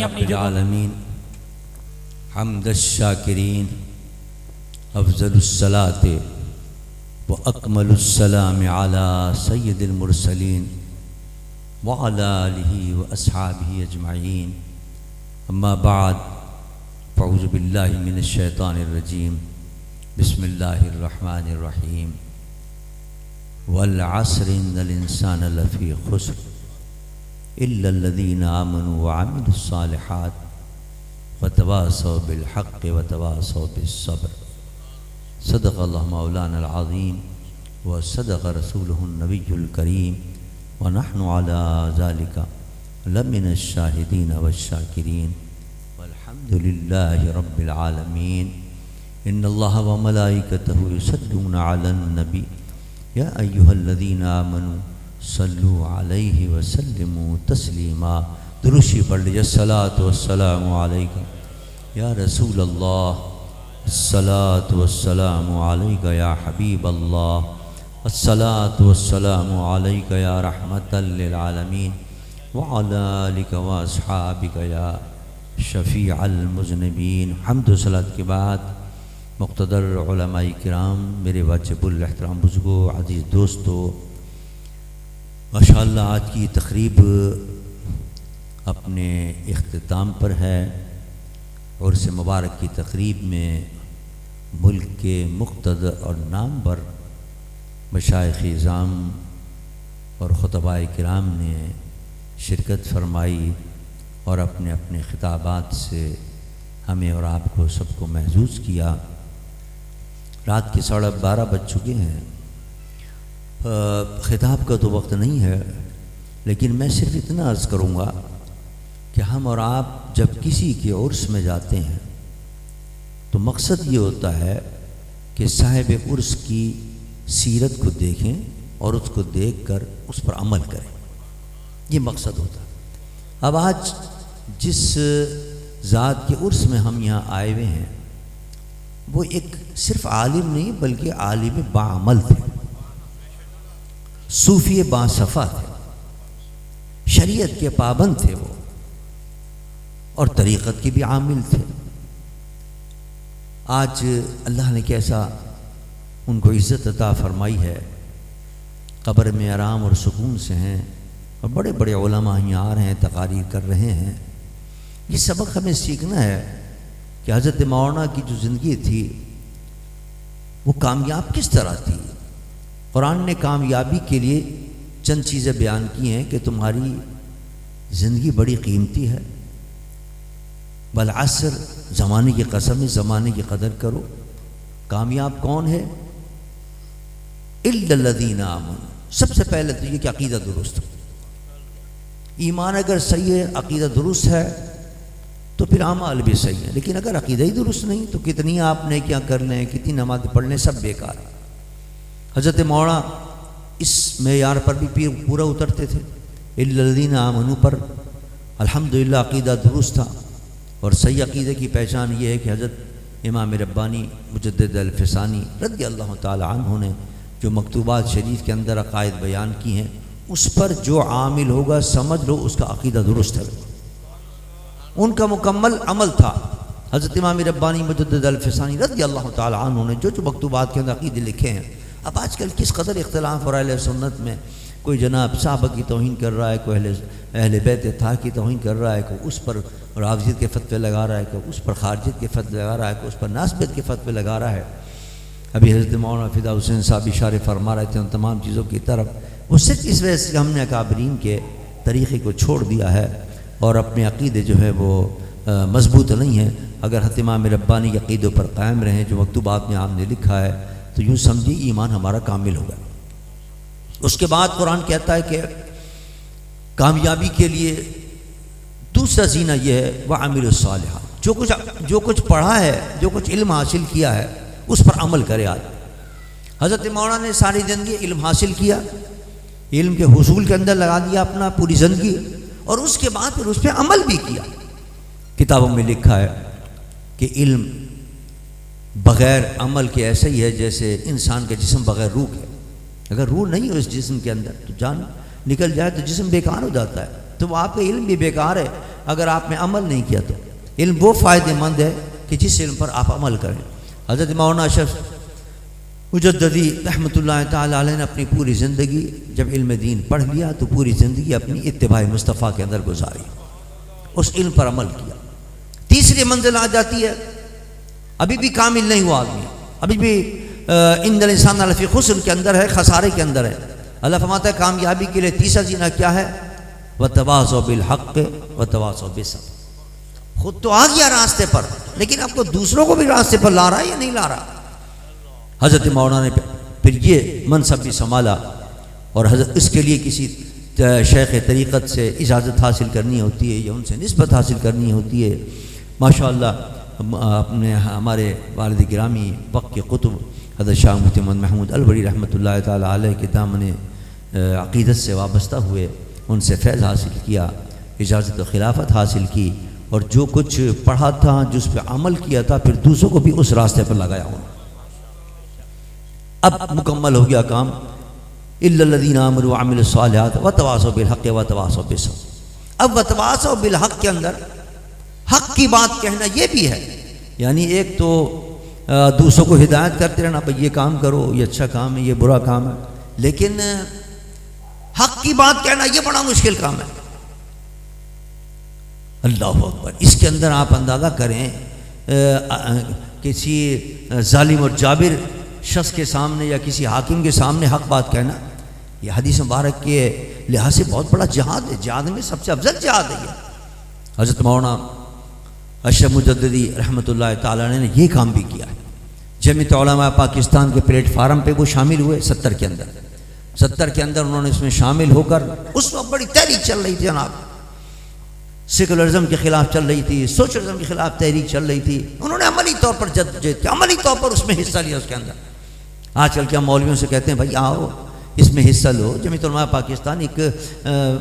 رب العالمین حمد الشاکرین افضل الصلاة واکمل السلام علی سید المرسلین وعلی آلہ واصحابہ اجمعین اما بعد فاعوذ باللہ من الشیطان الرجیم بسم اللہ الرحمن الرحیم والعصر ان الانسان لفی خسر الا الذین آمنوا وعملوا الصالحات وتواصوا بالحق وتواصوا بالصبر صدق اللہ مولانا العظیم وصدق رسولہ النبی الکریم ونحن علی ذلک لمن الشاہدین والشاکرین والحمد للہ رب العالمین ان اللہ وملائکتہ یصلون علی النبی یا ایہا الذین آمنوا صلوا علیہ وسلموا تسلیما درشی پڑھ لیجیے الصلاۃ والسلام علیکہ یا رسول اللہ الصلاۃ والسلام علیکہ یا حبیب اللہ الصلاۃ والسلام علیکہ یا رحمۃ للعالمین وعلی آلک واصحابک یا شفیع المذنبین۔ حمد و صلاۃ کے بعد مقتدر علماء کرام، میرے واجب الاحترام بزرگوں، عزیز دوستو، ماشاءاللہ آج کی تقریب اپنے اختتام پر ہے۔ عرس مبارک کی تقریب میں ملک کے مقتدر اور نامور مشائخ اعظام اور خطباء کرام نے شرکت فرمائی اور اپنے اپنے خطابات سے ہمیں اور آپ کو سب کو محظوظ کیا۔ رات کے 12:30 بج چکے ہیں۔ خطاب کا تو وقت نہیں ہے، لیکن میں صرف اتنا عرض کروں گا کہ ہم اور آپ جب کسی کے عرس میں جاتے ہیں تو مقصد یہ ہوتا ہے کہ صاحب عرس کی سیرت کو دیکھیں اور اس کو دیکھ کر اس پر عمل کریں، یہ مقصد ہوتا ہے۔ اب آج جس ذات کے عرس میں ہم یہاں آئے ہوئے ہیں وہ ایک صرف عالم نہیں بلکہ عالم باعمل تھے، صوفی باصفا تھے، شریعت کے پابند تھے وہ، اور طریقت کے بھی عامل تھے۔ آج اللہ نے کیسا ان کو عزت عطا فرمائی ہے، قبر میں آرام اور سکون سے ہیں، اور بڑے بڑے علماء یہاں آ رہے ہیں، تقاریر کر رہے ہیں۔ یہ سبق ہمیں سیکھنا ہے کہ حضرت مولانا کی جو زندگی تھی وہ کامیاب کس طرح تھی۔ قرآن نے کامیابی کے لیے چند چیزیں بیان کی ہیں کہ تمہاری زندگی بڑی قیمتی ہے، والعصر زمانے کی قسم ہے، زمانے کی قدر کرو۔ کامیاب کون ہے؟ الا الذین آمنوا، سب سے پہلے تو یہ کہ عقیدہ درست ہو۔ ایمان اگر صحیح ہے، عقیدہ درست ہے تو پھر اعمال بھی صحیح ہے، لیکن اگر عقیدہ ہی درست نہیں تو کتنی آپ نے کیا کر لیں، کتنی نماز پڑھ لیں، سب بیکار ہے۔ حضرت مولانا اس معیار پر بھی پورا اترتے تھے، الا الذین آمنوا پر الحمدللہ عقیدہ درست تھا۔ اور صحیح عقیدے کی پہچان یہ ہے کہ حضرت امام ربانی مجدد الفسانی رضی اللہ تعالی عنہ نے جو مکتوبات شریف کے اندر عقائد بیان کی ہیں، اس پر جو عامل ہوگا سمجھ لو اس کا عقیدہ درست ہے۔ ان کا مکمل عمل تھا۔ حضرت امام ربانی مجدد الفسانی رضی اللہ تعالی عنہ نے جو مکتوبات کے اندر عقیدے لکھے ہیں۔ اب آج کل کس قدر اختلاف اور اہل سنت میں، کوئی جناب صحابہ کی توہین کر رہا ہے، کوئی اہل بیت اطہار کی توہین کر رہا ہے، کوئی اس پر رافضیت کے فتوے لگا رہا ہے، کوئی اس پر خارجیت کے فتوے لگا رہا ہے، کوئی اس پر ناسبت کے فتوے لگا رہا ہے۔ ابھی حضرت مولانا فدا حسین صاحب اشارے فرما رہے تھے ان تمام چیزوں کی طرف۔ وہ صرف اس وجہ سے ہم نے اکابرین کے طریقے کو چھوڑ دیا ہے اور اپنے عقیدے جو ہے وہ مضبوط نہیں ہیں۔ اگر حضرت امام ربانی کے عقیدوں پر قائم رہیں جو مکتوبات میں آپ نے لکھا ہے تو یوں سمجھیے ایمان ہمارا کامل ہوگا۔ اس کے بعد قرآن کہتا ہے کہ کامیابی کے لیے دوسرا زینہ یہ ہے وَعَمِلُوا الصَّالِحَاتِ، جو کچھ پڑھا ہے، جو کچھ علم حاصل کیا ہے اس پر عمل کرے۔ آج حضرت مولانا نے ساری زندگی علم حاصل کیا، علم کے حصول کے اندر لگا دیا اپنا پوری زندگی، اور اس کے بعد پھر اس پہ عمل بھی کیا۔ کتابوں میں لکھا ہے کہ علم بغیر عمل کے ایسا ہی ہے جیسے انسان کا جسم بغیر روح ہے۔ اگر روح نہیں ہو اس جسم کے اندر تو جان نکل جائے تو جسم بیکار ہو جاتا ہے۔ تو وہ آپ کا علم بھی بیکار ہے، اگر آپ نے عمل نہیں کیا تو علم وہ فائدہ مند ہے کہ جس علم پر آپ عمل کریں۔ حضرت مولانا اشرف مجددی رحمۃ اللہ تعالیٰ علیہ نے اپنی پوری زندگی جب علم دین پڑھ لیا تو پوری زندگی اپنی اتباع مصطفیٰ کے اندر گزاری، اس علم پر عمل کیا۔ تیسری منزل آ جاتی ہے، ابھی بھی کامل نہیں ہوا آدمی، ابھی بھی ان الانسان لفی خسر کے اندر ہے، خسارے کے اندر ہے۔ اللہ فرماتا ہے کامیابی کے لیے تیسرا زینہ کیا ہے؟ وتواصوا بالحق وتواصوا بالصبر۔ خود تو آ گیا راستے پر، لیکن اب کو دوسروں کو بھی راستے پر لا رہا ہے یا نہیں لا رہا؟ حضرت مولانا نے پھر یہ منصب بھی سنبھالا، اور حضرت اس کے لیے کسی شیخ طریقت سے اجازت حاصل کرنی ہوتی ہے یا ان سے نسبت حاصل کرنی ہوتی ہے۔ ماشاءاللہ اپنے ہمارے والد گرامی وقت کے قطب حضرت شاہ مفتی محمد محمود الوری رحمۃ اللہ تعالیٰ علیہ کے دامن عقیدت سے وابستہ ہوئے، ان سے فیض حاصل کیا، اجازت و خلافت حاصل کی، اور جو کچھ پڑھا تھا جس پہ عمل کیا تھا پھر دوسروں کو بھی اس راستے پر لگایا ہوں۔ اب مکمل ہو گیا کام، الا الذین آمنوا وعملوا الصالحات وتواصوا بالحق وتواصوا بالصبر۔ اب وتواصوا بالحق کے اندر حق کی بات کہنا یہ بھی ہے، یعنی ایک تو دوسروں کو ہدایت کرتے رہنا، بھئی یہ کام کرو، یہ اچھا کام ہے، یہ برا کام ہے، لیکن حق کی بات کہنا یہ بڑا مشکل کام ہے۔ اللہ اکبر، اس کے اندر آپ اندازہ کریں کسی ظالم اور جابر شخص کے سامنے یا کسی حاکم کے سامنے حق بات کہنا، یہ حدیث مبارک کے لحاظ سے بہت بڑا جہاد ہے، جہاد میں سب سے افضل جہاد ہے یہ۔ حضرت مولانا اشرف مجددی رحمۃ اللہ تعالیٰ نے یہ کام بھی کیا ہے۔ جمعیت علماء پاکستان کے پلیٹ فارم پہ وہ شامل ہوئے 70 کے اندر انہوں نے اس میں شامل ہو کر، اس وقت بڑی تحریک چل رہی تھی جناب، سیکولرزم کے خلاف چل رہی تھی، سوشلزم کے خلاف تحریک چل رہی تھی، انہوں نے عملی طور پر جدوجہد کی، عملی طور پر اس میں حصہ لیا۔ اس کے اندر آج کل کیا مولویوں سے کہتے ہیں بھائی آؤ اس میں حصہ لو۔ جمعیت علماء پاکستان ایک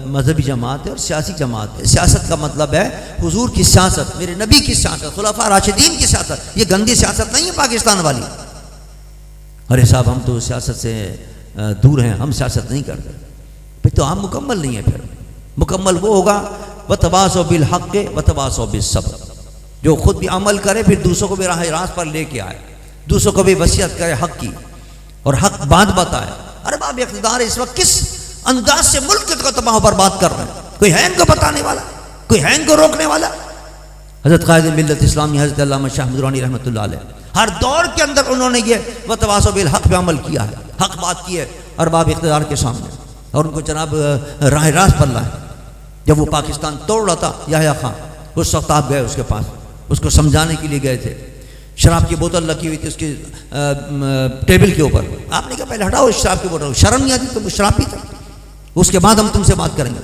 مذہبی جماعت ہے اور سیاسی جماعت ہے۔ سیاست کا مطلب ہے حضور کی سیاست، میرے نبی کی سیاست، خلفاء راشدین کی سیاست، یہ گندی سیاست نہیں ہے پاکستان والی۔ ارے صاحب ہم تو سیاست سے دور ہیں، ہم سیاست نہیں کرتے، پھر تو ہم مکمل نہیں ہیں۔ پھر مکمل وہ ہوگا وتواصوا بالحق وتواصوا بالصبر، جو خود بھی عمل کرے پھر دوسروں کو بھی راہ راست پر لے کے آئے، دوسروں کو بھی وصیت کرے حق کی اور حق بات بتائے۔ ارباب اقتدار اس وقت کس انداز سے ملک کو تباہ و برباد کر رہے ہیں، کوئی ہے ان کو بتانے والا، کوئی ہے ان کو روکنے والا؟ حضرت قائد ملت اسلامی حضرت علامہ شاہ درانی رحمۃ اللہ علیہ ہر دور کے اندر انہوں نے یہ وتواصوا بالحق پہ عمل کیا ہے، حق بات کی ہے ارباب اقتدار کے سامنے، اور ان کو جناب راہ راست پر لائے۔ جب وہ پاکستان توڑ رہا تھا یحییٰ خان، اس وقت آپ گئے اس کے پاس، اس کو سمجھانے کے لیے گئے تھے، شراب کی بوتل رکھی ہوئی تھی اس کی ٹیبل کے اوپر، آپ نے کہا پہلے ہٹاؤ اس شراب کی بوتل، شرم نہیں آتی تم شراب پیتا، اس کے بعد ہم تم سے بات کریں گے۔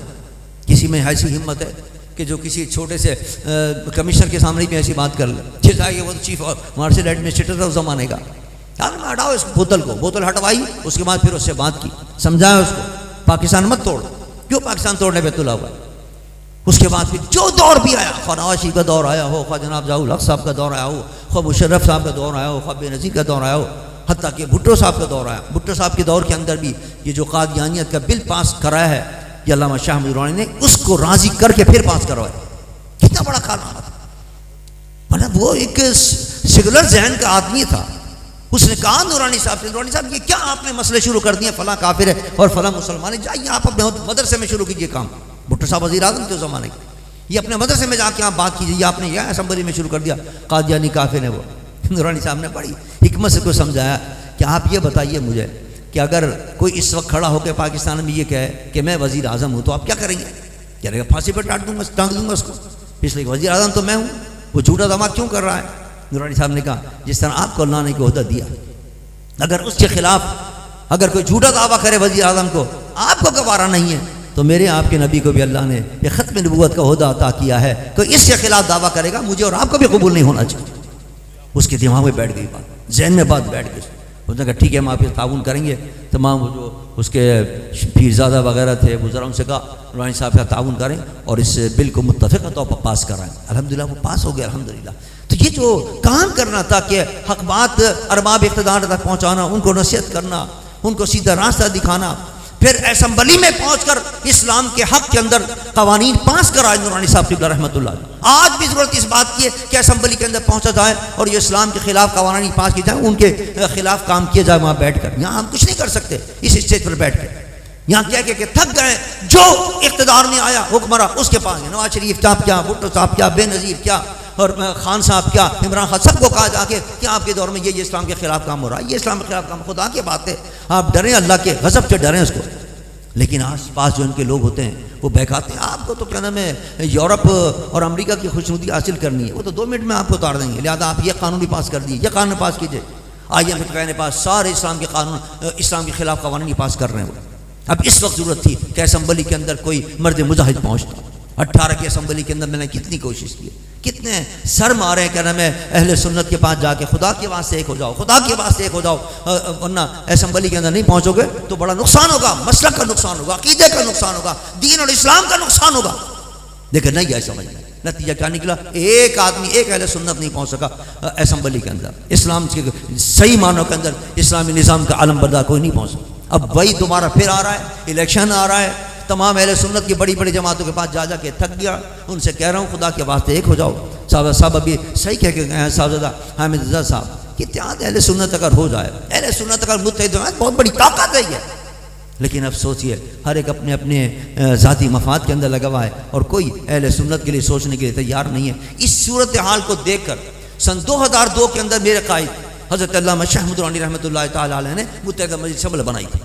کسی میں ایسی ہمت ہے کہ جو کسی چھوٹے سے کمشنر کے سامنے بھی ایسی بات کر لے، جس آئے وہ چیف مارشل ایڈمنسٹریٹر تھا اس زمانے کا، ہٹاؤ اس بوتل کو، بوتل ہٹوائی، اس کے بعد پھر اس سے بات کی، سمجھایا اس کو پاکستان مت توڑ، کیوں پاکستان توڑنے پہ تلا ہوا ہے۔ اس کے بعد پھر جو دور بھی آیا، خواہ نوازی کا دور آیا ہو، خواہ جناب ضیاء الحق صاحب کا دور آیا ہو، خواہ مشرف صاحب کا دور آیا ہو، خواہ بے نظیر کا دور آیا ہو، حتیٰ کہ بھٹو صاحب کا دور آیا، بھٹو صاحب کے دور کے اندر بھی یہ جو قادیانیت کا بل پاس کرایا ہے یہ علامہ شاہ درانی نے اس کو راضی کر کے پھر پاس کروایا۔ کتنا بڑا کارنامہ تھا، مطلب وہ ایک سیکولر ذہن کا آدمی تھا۔ اس نے کہا درانی صاحب سے، درانی صاحب یہ کیا آپ نے مسئلے شروع کر دیے، فلاں کافر ہے اور فلاں مسلمان ہے، جائیے آپ اپنے مدرسے میں شروع کیجیے کام۔ بھٹو صاحب وزیر اعظم تھے اس زمانے کے، یہ اپنے مدرسے میں جا کے آپ بات کیجیے، آپ نے یہ اسمبلی میں شروع کر دیا قادیانی کافر ہے وہ۔ درانی صاحب نے بڑی حکمت سے کو سمجھایا کہ آپ یہ بتائیے مجھے کہ اگر کوئی اس وقت کھڑا ہو کے پاکستان میں یہ کہے کہ میں وزیر اعظم ہوں تو آپ کیا کریں گے؟ کہہ رہے گا پھانسی پہ ٹانگ دوں گا اس کو، اس لیے وزیر اعظم تو میں ہوں، وہ جھوٹا دعویٰ کیوں کر رہا ہے؟ درانی صاحب نے کہا جس طرح آپ کو اللہ نے کو عہدہ دیا، اگر اس کے خلاف اگر کوئی جھوٹا دعویٰ کرے وزیر اعظم کو، آپ کو گوارا نہیں ہے، تو میرے آپ کے نبی کو بھی اللہ نے یہ ختم نبوت کا عہدہ عطا کیا ہے، کوئی اس کے خلاف دعویٰ کرے گا مجھے اور آپ کو بھی قبول نہیں ہونا چاہیے۔ اس کے دماغ میں بیٹھ گئی بات، ذہن میں بات بیٹھ گئی، اس نے کہا ٹھیک ہے ہم آپ سے تعاون کریں گے۔ تمام وہ جو اس کے پیرزادہ وغیرہ تھے وزراء سے کہا روحانی صاحب کا تعاون کریں اور اس بل کو متفقہ طور پر پاس کرائیں۔ الحمدللہ وہ پاس ہو گیا الحمدللہ۔ تو یہ جو کام کرنا تھا کہ حق بات ارباب اقتدار تک پہنچانا، ان کو نصیحت کرنا، ان کو سیدھا راستہ دکھانا، پھر اسمبلی میں پہنچ کر اسلام کے حق کے اندر قوانین پاس کرائے نورانی صاحب قبلہ رحمۃ اللہ علیہ۔ آج بھی ضرورت اس بات کی ہے کہ اسمبلی کے اندر پہنچا جائے اور یہ اسلام کے خلاف قوانین پاس کی جائے، ان کے خلاف کام کیا جائے وہاں بیٹھ کر۔ یہاں ہم کچھ نہیں کر سکتے اس اسٹیج پر بیٹھ کر، یہاں کیا کہ تھک گئے، جو اقتدار میں آیا حکمراں اس کے پاس گئے، نواز شریف صاحب کیا، بھٹو صاحب کیا، بے نظیر کیا، اور خان صاحب کیا، عمران خان، سب کو کہا جا کے کہ آپ کے دور میں یہ اسلام کے خلاف کام ہو رہا ہے، یہ اسلام کے خلاف کام، خدا کی بات ہے آپ ڈریں اللہ کے غضب سے ڈریں اس کو۔ لیکن آس پاس جو ان کے لوگ ہوتے ہیں وہ بہکاتے ہیں، آپ کو تو کیا نام ہے یورپ اور امریکہ کی خوشنودی حاصل کرنی ہے، وہ تو 2 منٹ میں آپ کو اتار دیں گے، لہٰذا آپ یہ قانون بھی پاس کر دیے، یہ قانون پاس کیجیے۔ IMF کے پاس سارے اسلام کے قانون، اسلام کے خلاف قوانین ہی پاس کر رہے ہیں۔ اب اس وقت ضرورت تھی کہ اسمبلی کے اندر کوئی مرد مجاہد پہنچتا۔ 18 کی اسمبلی کے اندر میں نے کتنی کوشش کی، کتنے سر مارے کہ نا میں اہل سنت کے پاس جا کے خدا کے واسطے ایک ہو جاؤ، خدا کے واسطے ایک ہو جاؤ، ورنہ اسمبلی کے اندر نہیں پہنچو گے تو بڑا نقصان ہوگا، مسلک کا نقصان ہوگا، عقیدے کا نقصان ہوگا، دین اور اسلام کا نقصان ہوگا۔ لیکن نہیں گیا سمجھ میں، نتیجہ کیا نکلا؟ ایک آدمی، ایک اہل سنت نہیں پہنچ سکا اسمبلی کے اندر، اسلام کے صحیح معنوں کے اندر اسلامی نظام کا علم بردار کوئی نہیں پہنچ سکا۔ اب وہی دوبارہ پھر آ رہا ہے، الیکشن آ رہا ہے، تمام اہل سنت کی بڑی بڑی جماعتوں کے پاس جا جا کے تھک گیا، ان سے کہہ رہا ہوں خدا کے واسطے ایک ہو جاؤ۔ صاحب ابھی صحیح کہہ کے گئے ہیں صاحبزادہ حامد رضا صاحب کہ اتحاد اہل سنت اگر ہو جائے، اہل سنت اگر متحد ہو جائے، بہت بڑی طاقت ہے یہ۔ لیکن اب سوچئے ہر ایک اپنے اپنے ذاتی مفاد کے اندر لگا ہوا ہے اور کوئی اہل سنت کے لیے سوچنے کے لیے تیار نہیں ہے۔ اس صورتحال کو دیکھ کر سن 2002 کے اندر میرے قائد حضرت علامہ شیخ احمد درانی رحمۃ اللہ تعالیٰ علیہ نے متحدہ مجلس شمل بنائی تھی،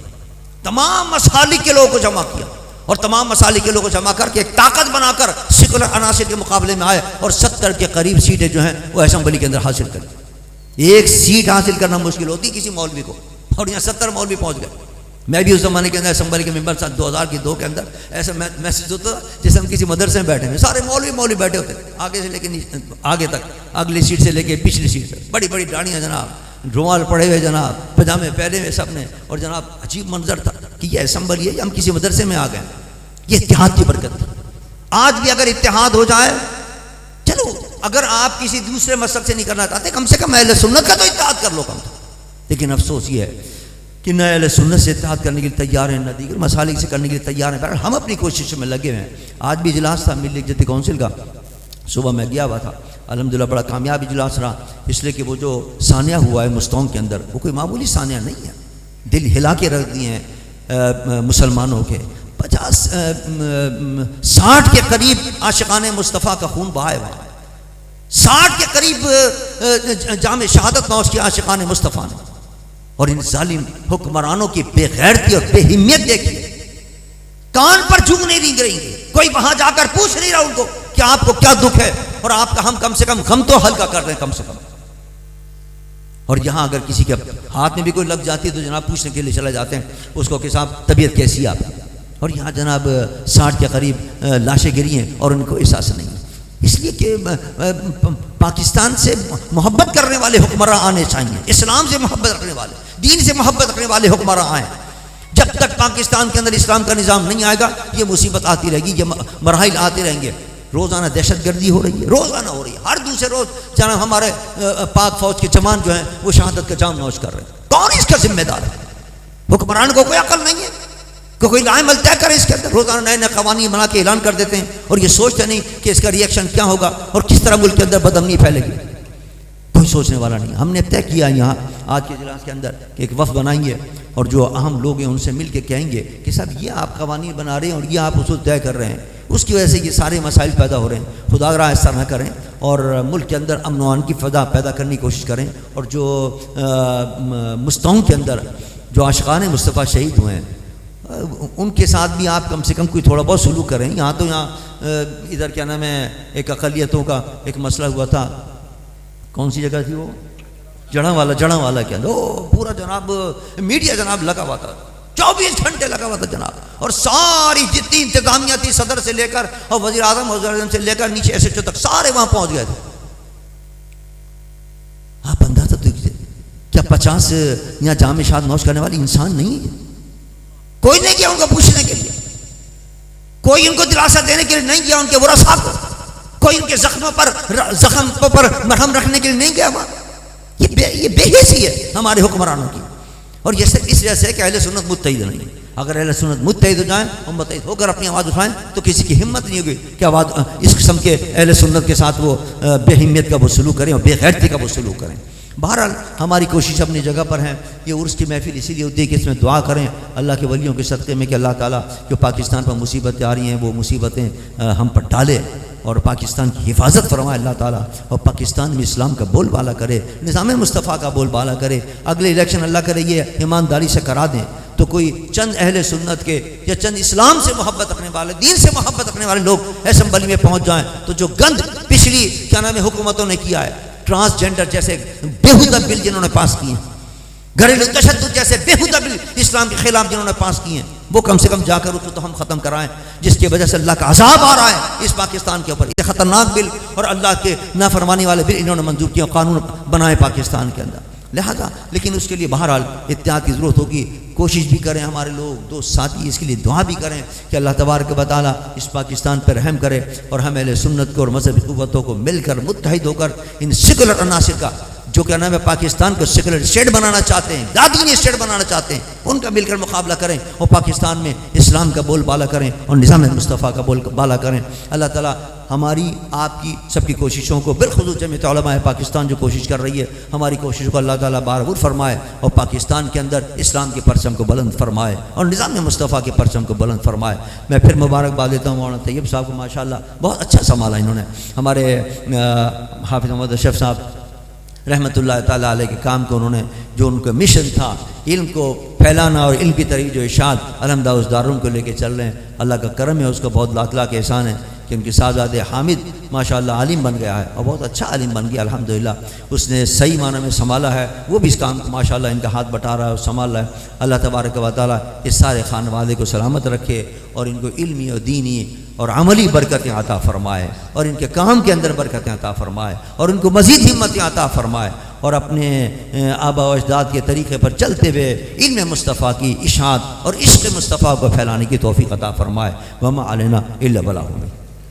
تمام مسالک کے لوگوں کو جمع کیا اور تمام مسالک کے لوگوں کو جمع کر کے ایک طاقت بنا کر سیکولر عناصر کے مقابلے میں آئے اور 70 کے قریب سیٹیں جو ہیں وہ اسمبلی کے اندر حاصل کر لی۔ ایک سیٹ حاصل کرنا مشکل ہوتی کسی مولوی کو، اور یہاں 70 مولوی پہنچ گئے۔ میں بھی اس زمانے کے اندر اسمبلی کے ممبر سال 2002 کے اندر ایسا محسوس ہوتا تھا جیسے ہم کسی مدرسے میں بیٹھے ہیں، سارے مولوی بیٹھے ہوتے ہیں، آگے سے لے کے آگے تک، اگلی سیٹ سے لے کے پچھلی سیٹ تک، بڑی بڑی داڑیاں جناب، رومال پڑے ہوئے جناب، پجامے پہنے ہوئے سب نے، اور جناب عجیب منظر تھا کہ یہ اسمبلی ہے، ہم کسی مدرسے میں آ گئے۔ یہ اتحاد کی برکت تھی۔ آج بھی اگر اتحاد ہو جائے، چلو اگر آپ کسی دوسرے مسلک سے نہیں کرنا چاہتے، کم سے کم اہل سنت کا تو اتحاد کر لو کم سے۔ لیکن افسوس یہ ہے کہ نہ اہل سنت سے اتحاد کرنے کے لیے تیار ہیں، نہ دیگر مسالک سے کرنے کے لیے تیار ہیں۔ بہرحال ہم اپنی کوشش میں لگے ہوئے ہیں۔ آج بھی اجلاس تھا ملی یکجہتی کونسل کا، صبح میں گیا ہوا تھا، الحمدللہ بڑا کامیاب اجلاس رہا، اس لیے کہ وہ جو سانحہ ہوا ہے مستونگ کے اندر وہ کوئی معمولی سانحہ نہیں ہے، دل ہلا کے رکھ دیے ہیں مسلمانوں کے۔ 60 کے قریب عاشقان مصطفیٰ کا خون بہائے وہاں، 60 کے قریب جام شہادت نوش کی عاشقان مصطفیٰ نے، اور ان ظالم حکمرانوں کی بے غیرتی اور بے ہمیت دیکھی، کان پر جھونک نہیں رنگ رہی، کوئی وہاں جا کر پوچھ نہیں رہا ان کو کہ آپ کو کیا دکھ ہے، اور آپ کا ہم کم سے کم غم تو ہلکا کر رہے ہیں کم سے کم۔ اور یہاں اگر کسی کے ہاتھ میں بھی کوئی لگ جاتی ہے تو جناب پوچھنے کے لیے چلے جاتے ہیں اس کو کہ صاحب طبیعت کیسی ہے آپ کی، اور یہاں جناب 60 کے قریب لاشیں گری ہیں اور ان کو احساس نہیں ہے۔ اس لیے کہ پاکستان سے محبت کرنے والے حکمراں آنے چاہیے، اسلام سے محبت رکھنے والے، دین سے محبت رکھنے والے حکمراں آئیں۔ جب تک پاکستان کے اندر اسلام کا نظام نہیں آئے گا یہ مصیبت آتی رہے گی، یہ مراحل آتے رہیں گے۔ روزانہ دہشت گردی ہو رہی ہے، روزانہ ہو رہی ہے، ہر دوسرے روز جناب ہمارے پاک فوج کے جوان جو ہیں وہ شہادت کا جام نوش کر رہے ہیں۔ کون اس کا ذمہ دار ہے؟ حکمران کو کوئی عقل نہیں ہے کہ کوئی لائے عمل طے کرے اس کے اندر؟ روزانہ نئے نئے قوانین بنا کے اعلان کر دیتے ہیں اور یہ سوچتے نہیں کہ اس کا ری ایکشن کیا ہوگا اور کس طرح ملک کے اندر بدامنی پھیلے گی، کوئی سوچنے والا نہیں۔ ہم نے طے کیا یہاں آج کے اجلاس کے اندر کہ ایک وفد بنائیں گے اور جو اہم لوگ ہیں ان سے مل کے کہیں گے کہ صاحب یہ آپ قوانین بنا رہے ہیں اور یہ آپ اصول طے کر رہے ہیں، اس کی وجہ سے یہ سارے مسائل پیدا ہو رہے ہیں، خدا را ایسا نہ کریں، اور ملک کے اندر امن و امان کی فضا پیدا کرنے کی کوشش کریں، اور جو مستونگ کے اندر جو عاشقان مصطفیٰ شہید ہوئے ہیں ان کے ساتھ بھی آپ کم سے کم کوئی تھوڑا بہت سلوک کریں۔ یہاں تو ادھر کیا نام ہے ایک اقلیتوں کا ایک مسئلہ ہوا تھا، کون سی جگہ تھی وہ؟ جڑاں والا کے اندر پورا جناب میڈیا جناب لگا ہوا تھا، 24 گھنٹے لگا ہوا تھا جناب، اور ساری جتنی انتظامیہ تھی صدر سے لے کر اور وزیر اعظم سے لے کر نیچے ایس ایچ او تک سارے وہاں پہنچ گئے تھے۔ آپ اندازہ تو کیا 50 یہاں جام شہادت نوش کرنے والی انسان نہیں ہے؟ کوئی نہیں کیا ان کو پوچھنے کے لیے، کوئی ان کو دلاسا دینے کے لیے نہیں گیا، ان کے ورثاء کو کوئی ان کے زخم پر مرہم رکھنے کے لیے نہیں گیا وہاں۔ یہ بے حیثی ہے ہمارے حکمرانوں کی، اور یہ صرف اس وجہ سے کہ اہل سنت متحد نہیں، اگر اہل سنت متحد ہو جائیں اور متحد ہو کر اپنی آواز اٹھائیں تو کسی کی ہمت نہیں ہوگی کہ آواز اس قسم کے اہل سنت کے ساتھ وہ بے ہمیت کا وہ سلوک کریں اور بے غیرتی کا وہ سلوک کریں۔ بہرحال ہماری کوشش اپنی جگہ پر ہے۔ یہ عرس کی محفل اسی لیے ہوتی ہے کہ اس میں دعا کریں اللہ کے ولیوں کے صدقے میں کہ اللہ تعالیٰ جو پاکستان پر مصیبتیں آ رہی ہیں وہ مصیبتیں ہم پر ڈالے اور پاکستان کی حفاظت فرمائے اللہ تعالیٰ، اور پاکستان میں اسلام کا بول بالا کرے، نظام مصطفیٰ کا بول بالا کرے۔ اگلے الیکشن اللہ کرے یہ ایمانداری سے کرا دیں تو کوئی چند اہل سنت کے یا چند اسلام سے محبت رکھنے والے، دین سے محبت رکھنے والے لوگ اسمبلی میں پہنچ جائیں تو جو گند پچھلی حکومتوں نے کیا ہے، ٹرانسجینڈر جیسے بےہودہ بل جنہوں نے پاس کیے ہیں، گھریلو تشدد جیسے بےہودہ بل اسلام کے خلاف جنہوں نے پاس کیے ہیں، وہ کم سے کم جا کر اس کو تو ہم ختم کرائیں، جس کی وجہ سے اللہ کا عذاب آ رہا ہے اس پاکستان کے اوپر۔ یہ خطرناک بل اور اللہ کے نافرمانی والے بل انہوں نے منظور کیا، قانون بنائے پاکستان کے اندر، لہذا لیکن اس کے لیے بہرحال اتحاد کی ضرورت ہوگی۔ کوشش بھی کریں ہمارے لوگ دوست ساتھی، اس کے لیے دعا بھی کریں کہ اللہ تبارک و تعالیٰ اس پاکستان پر رحم کرے اور ہم اہل سنت کو اور مذہبی قوتوں کو مل کر متحد ہو کر ان سیکولر عناصر کا جو کہ نام ہے پاکستان کو سیکولر اسٹیٹ بنانا چاہتے ہیں، دادینی اسٹیٹ بنانا چاہتے ہیں، ان کا مل کر مقابلہ کریں اور پاکستان میں اسلام کا بول بالا کریں اور نظام مصطفیٰ کا بول بالا کریں۔ اللہ تعالیٰ ہماری آپ کی سب کی کوششوں کو، بالخصوص جمعیت علماء پاکستان جو کوشش کر رہی ہے، ہماری کوششوں کو اللہ تعالیٰ بارور فرمائے اور پاکستان کے اندر اسلام کے پرچم کو بلند فرمائے اور نظام مصطفیٰ کے پرچم کو بلند فرمائے۔ میں پھر مبارکباد دیتا ہوں مولانا طیب صاحب کو، ماشاءاللہ بہت اچھا سنبھالا انہوں نے۔ ہمارے حافظ محمد اشرف صاحب رحمۃ اللہ تعالیٰ علیہ کے کام کو، انہوں نے جو ان کا مشن تھا علم کو پھیلانا اور علم کی طرف جو ارشاد الحمدہ اس دارالعلوم کو لے کے چل رہے ہیں، اللہ کا کرم ہے، اس کا بہت لاکھ لاکھ احسان ہے کہ ان کے صاحبزادے حامد ماشاءاللہ عالم بن گیا ہے اور بہت اچھا عالم بن گیا الحمدللہ۔ اس نے صحیح معنی میں سنبھالا ہے، وہ بھی اس کام کو ماشاءاللہ ان کا ہاتھ بٹا رہا ہے اور سنبھال رہا ہے۔ اللہ تبارک و تعالیٰ اس سارے خانوادے کو سلامت رکھے اور ان کو علمی اور دینی اور عملی برکتیں عطا فرمائے اور ان کے کام کے اندر برکتیں عطا فرمائے اور ان کو مزید ہمتیں عطا فرمائے اور اپنے آباء و اجداد کے طریقے پر چلتے ہوئے علم مصطفیٰ کی اشاعت اور عشق مصطفیٰ کو پھیلانے کی توفیق عطا فرمائے۔ وما علینا الا البلاغ۔